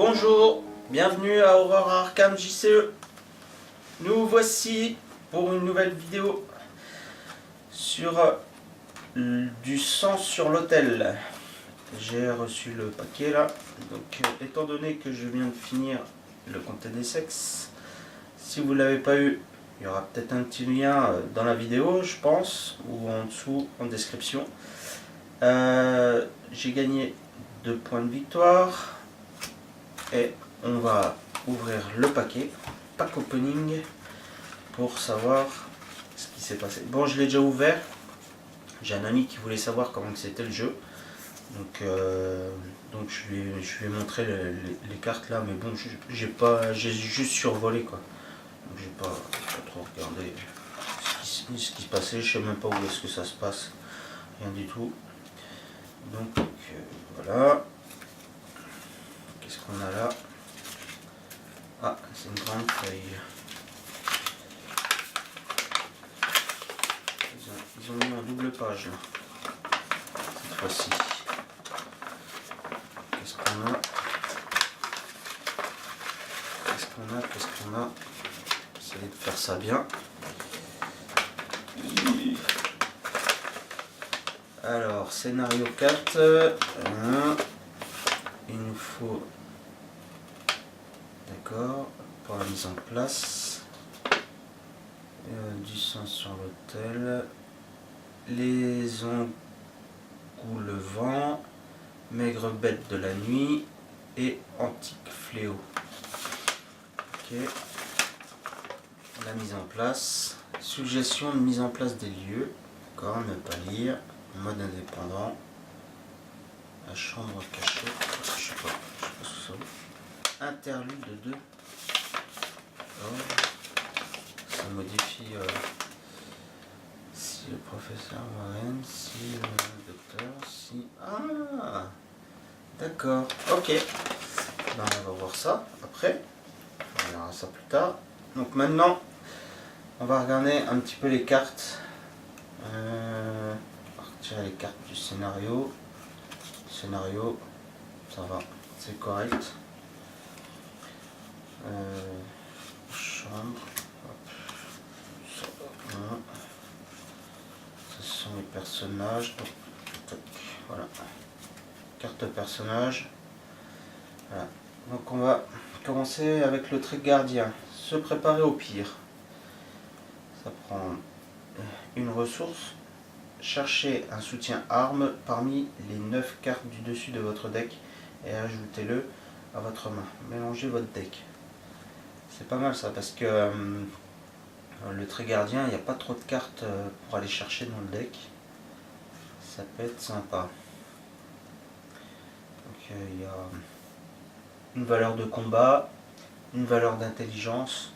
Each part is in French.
Bonjour, bienvenue à Aurore Arkham JCE. Nous voici pour une nouvelle vidéo sur du sang sur l'hôtel. J'ai reçu le paquet là, donc étant donné que je viens de finir le comté des sexes, si vous ne l'avez pas eu, il y aura peut-être un petit lien dans la vidéo je pense, ou en dessous en description. J'ai gagné 2 points de victoire. Et on va ouvrir le paquet, pack opening, pour savoir ce qui s'est passé. Bon, je l'ai déjà ouvert. J'ai un ami qui voulait savoir comment c'était le jeu. Donc je lui ai montré les cartes là, mais bon, j'ai juste survolé quoi. Donc j'ai pas trop regardé ce qui se passait. Je sais même pas où est-ce que ça se passe. Rien du tout. Donc voilà. Qu'est-ce qu'on a là? Ah, c'est une grande feuille. Ils ont mis en double page là. Cette fois-ci. Qu'est-ce qu'on a? Qu'est-ce qu'on a? Essayez de faire ça bien. Alors, scénario 4. Il nous faut... D'accord, pour la mise en place. Du sang sur l'autel. Les engoulevents. Maigre bête de la nuit. Et antique fléau. Ok. La mise en place. Suggestion de mise en place des lieux. D'accord, ne pas lire. Mode indépendant. La chambre cachée. Je sais pas ce que ça vaut. Interlude de 2. Oh. Ça modifie si le professeur Warren, si le docteur, si... Ah, d'accord, ok. Ben, on va voir ça après. On verra ça plus tard. Donc maintenant, on va regarder un petit peu les cartes. On va retirer les cartes du scénario. Scénario, ça va, c'est correct. Chambre. Ce sont les personnages. Voilà. Carte personnage. Voilà. Donc on va commencer avec le trait gardien. Se préparer au pire. Ça prend une ressource. Cherchez un soutien arme parmi les 9 cartes du dessus de votre deck et ajoutez-le à votre main. Mélangez votre deck. C'est pas mal ça parce que le trait gardien, il n'y a pas trop de cartes pour aller chercher dans le deck. Ça peut être sympa. Donc il y a une valeur de combat, une valeur d'intelligence.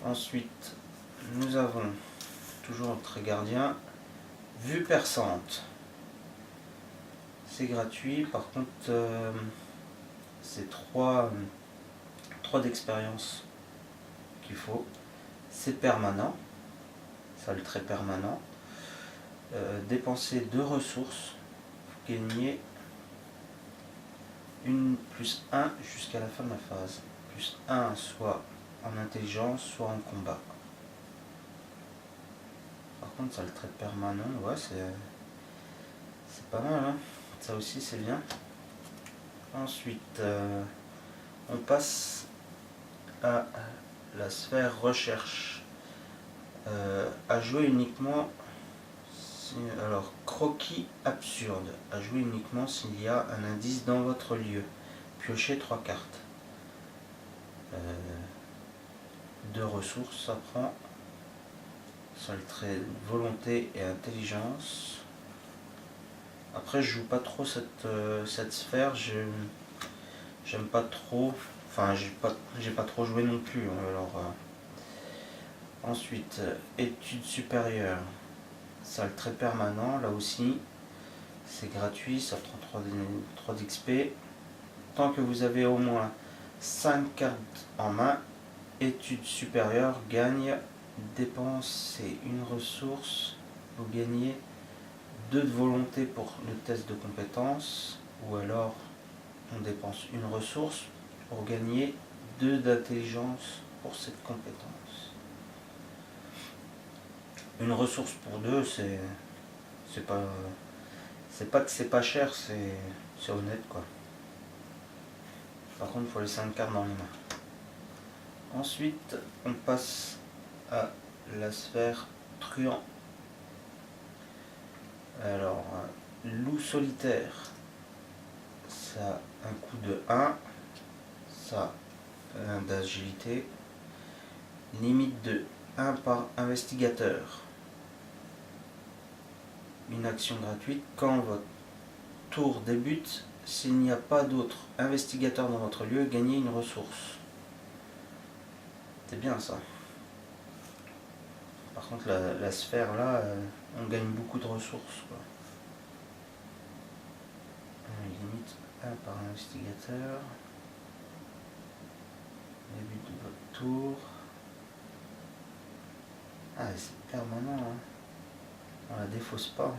Ensuite, nous avons toujours le trait gardien. Vue perçante. C'est gratuit. Par contre, c'est 3 d'expérience qu'il faut. C'est permanent. Ça, le trait permanent. Dépensez 2 ressources. Vous gagnez une plus 1 jusqu'à la fin de la phase. Plus 1 soit en intelligence, soit en combat. Par contre, ça, le trait permanent, ouais, c'est pas mal, hein. Ça aussi, c'est bien. Ensuite, on passe à la sphère recherche. À jouer uniquement... Alors, croquis absurde. À jouer uniquement s'il y a un indice dans votre lieu. Piochez 3 cartes. 2 ressources, ça prend. Seul trait volonté et intelligence. Après, je joue pas trop cette sphère. J'aime pas trop. Enfin, j'ai pas trop joué non plus. Alors, ensuite, études supérieures. Ça, le trait permanent, là aussi, c'est gratuit, ça prend 3 d'XP. Tant que vous avez au moins 5 cartes en main, études supérieures gagne, dépensez une ressource, vous gagnez 2 de volonté pour le test de compétence, ou alors on dépense une ressource pour gagner 2 d'intelligence pour cette compétence. Une ressource pour 2, c'est pas que c'est pas cher, c'est honnête quoi. Par contre, il faut les 5 cartes dans les mains. Ensuite, on passe à la sphère truand. Alors, loup solitaire, ça a un coût de 1, ça a un d'agilité, limite de 1 par investigateur. Une action gratuite quand votre tour débute, s'il n'y a pas d'autres investigateurs dans votre lieu, gagnez une ressource. C'est bien ça. Par contre, la sphère là, on gagne beaucoup de ressources quoi. Limite 1 par investigateur. Début de votre tour. Ah, c'est permanent. Hein. On la défausse pas,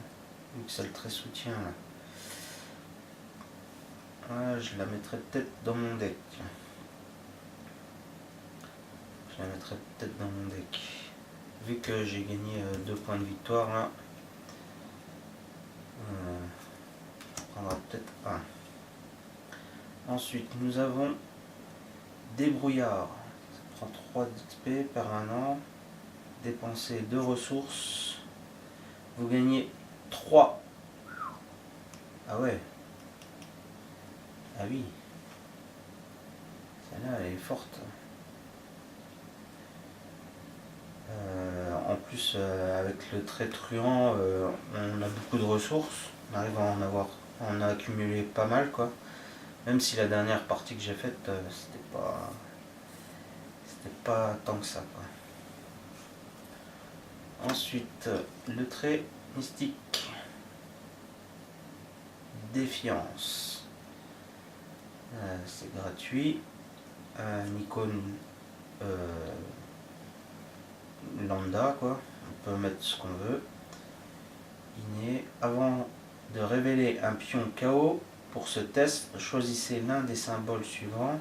vu que c'est le trait soutien là. Ah, je la mettrai peut-être dans mon deck. Je la mettrai peut-être dans mon deck. Vu que j'ai gagné 2 points de victoire là, on prendra peut-être 1. Ensuite, nous avons débrouillard. Ça prend 3 d'XP permanent. Dépensez 2 ressources. Vous gagnez 3. Ah ouais. Ah oui. Celle-là, elle est forte. En plus, avec le trait truand, on a beaucoup de ressources. On arrive à en a accumulé pas mal, quoi. Même si la dernière partie que j'ai faite, c'était pas tant que ça, quoi. Ensuite, le trait mystique. Défiance. C'est gratuit. Une icône lambda quoi, on peut mettre ce qu'on veut. Inné. Avant de révéler un pion KO pour ce test, choisissez l'un des symboles suivants.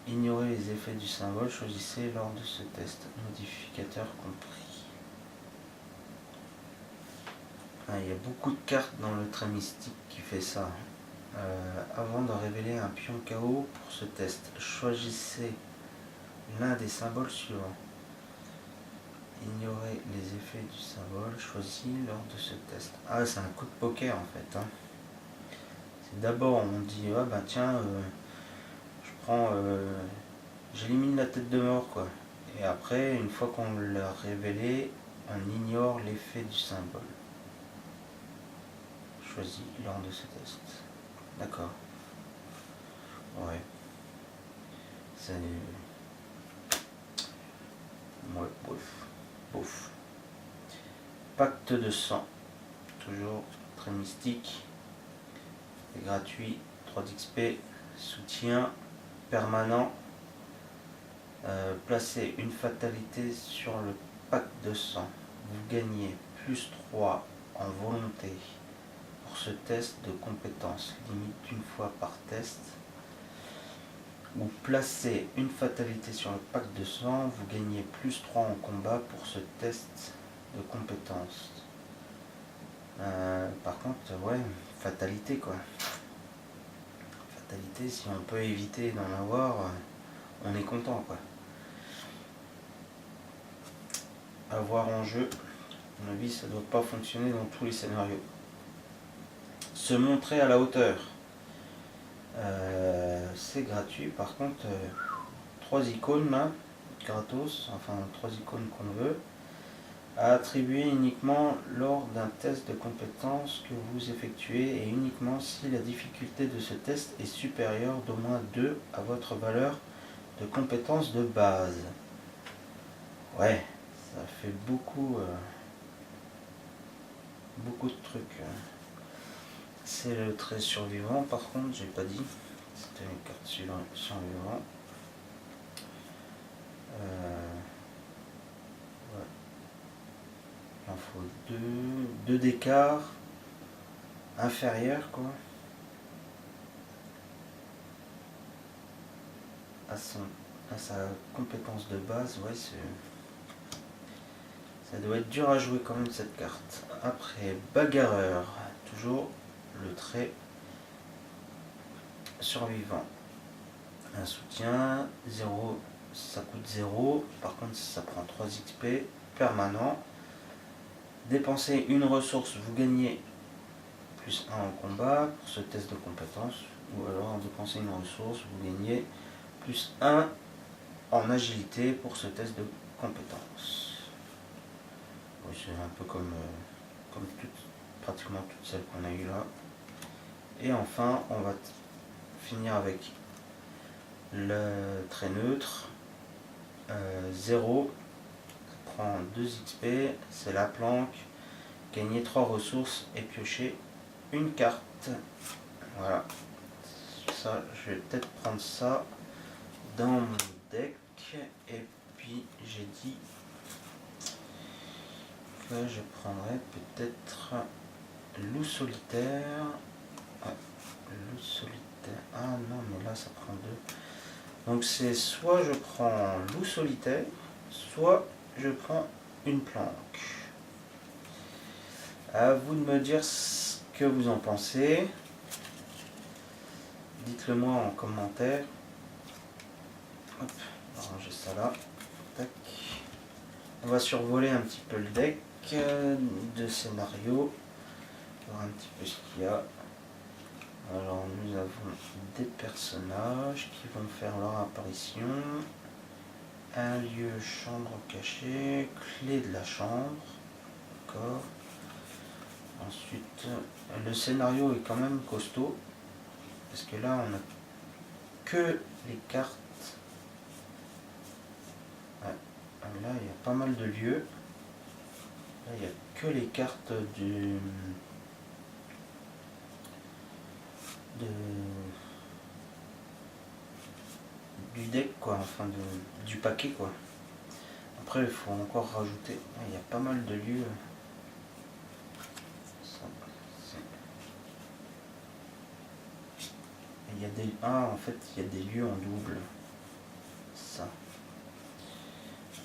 Ignorez les effets du symbole, choisissez lors de ce test, modificateur compris. Il y a beaucoup de cartes dans le trait mystique qui fait ça. Avant de révéler un pion KO pour ce test, choisissez l'un des symboles suivants. Ignorer les effets du symbole choisi lors de ce test. Ah, c'est un coup de poker en fait. Hein. C'est d'abord on dit ah bah tiens, je prends, j'élimine la tête de mort quoi. Et après, une fois qu'on l'a révélé, on ignore l'effet du symbole choisi lors de ce test. D'accord. Ouais. C'est. Ouais, bof. Pacte de sang. Toujours très mystique. C'est gratuit. 3 d'XP. Soutien permanent. Placez une fatalité sur le pacte de sang. Vous gagnez plus 3 en volonté pour ce test de compétence. Limite une fois par test. Ou placez une fatalité sur le pacte de sang, vous gagnez plus 3 en combat pour ce test de compétence. Par contre, ouais, fatalité quoi. Fatalité, si on peut éviter d'en avoir, on est content quoi. Avoir en jeu, à mon avis, ça ne doit pas fonctionner dans tous les scénarios. Se montrer à la hauteur. C'est gratuit, par contre, 3 icônes là, gratos, enfin 3 icônes qu'on veut, à attribuer uniquement lors d'un test de compétence que vous effectuez et uniquement si la difficulté de ce test est supérieure d'au moins 2 à votre valeur de compétence de base. Ouais, ça fait beaucoup de trucs. C'est le trait survivant, par contre, j'ai pas dit. C'était une carte survivant. Ouais. Il en faut 2 d'écart inférieur quoi. à sa compétence de base, ouais, ça doit être dur à jouer quand même cette carte. Après, bagarreur, toujours le trait survivant. Un soutien, 0, ça coûte 0, par contre ça prend 3 XP, permanent. Dépensez une ressource, vous gagnez plus 1 en combat pour ce test de compétence, ou alors dépensez une ressource, vous gagnez plus 1 en agilité pour ce test de compétence. Oui, c'est un peu comme pratiquement toutes celles qu'on a eues là. Et enfin, on va finir avec le trait neutre. 0, ça prend 2 XP, c'est la planque. Gagner 3 ressources et piocher une carte. Voilà. Ça, je vais peut-être prendre ça dans mon deck. Et puis j'ai dit que je prendrais peut-être loup solitaire. Ouais, loup solitaire. Ah non, mais là ça prend 2. Donc c'est soit je prends loup solitaire, soit je prends une planque. À vous de me dire ce que vous en pensez. Dites-le moi en commentaire. Hop, on va ranger ça là. Tac. On va survoler un petit peu le deck de scénario. Voir un petit peu ce qu'il y a. Alors nous avons des personnages qui vont faire leur apparition. Un lieu, chambre cachée, clé de la chambre. D'accord. Ensuite, le scénario est quand même costaud. Parce que là, on a que les cartes. Ouais. Là, il y a pas mal de lieux. Là, il n'y a que les cartes du deck, quoi. Enfin, du paquet, quoi. Après, il faut encore rajouter. Il y a pas mal de lieux. Il y a des... Ah, en fait, il y a des lieux en double. Ça.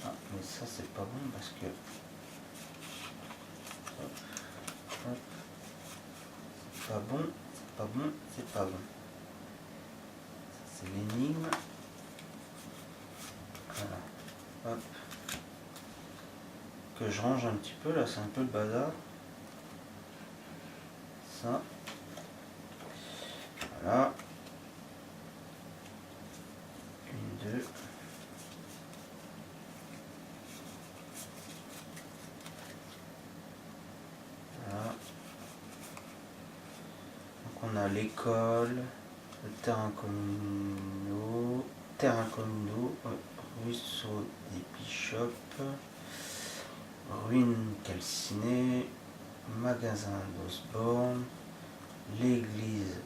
Ah, mais ça, c'est pas bon parce que... Hop, hop. C'est pas bon, c'est pas bon, c'est pas bon. Ça, c'est l'énigme. Voilà. Hop. Que je range un petit peu, là, c'est un peu le bazar. Ça. Voilà. 1, 2. Voilà. Donc on a l'école, le terrain communaux, ruisseau des bishops, ruine calcinée, magasin d'Osborne, l'église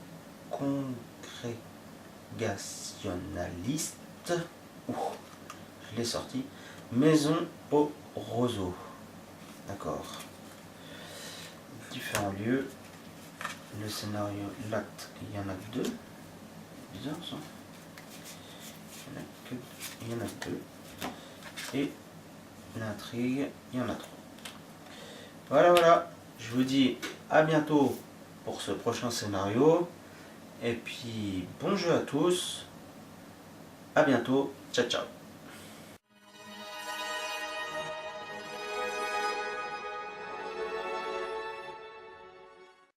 congrégationaliste, je l'ai sorti, maison au roseau. D'accord. Différents lieux. Le scénario, l'acte, il y en a que 2. Bizarre ça. Il y en a que 2. Et l'intrigue, il y en a 3. Voilà. Je vous dis à bientôt pour ce prochain scénario. Et puis bon jeu à tous. À bientôt. Ciao.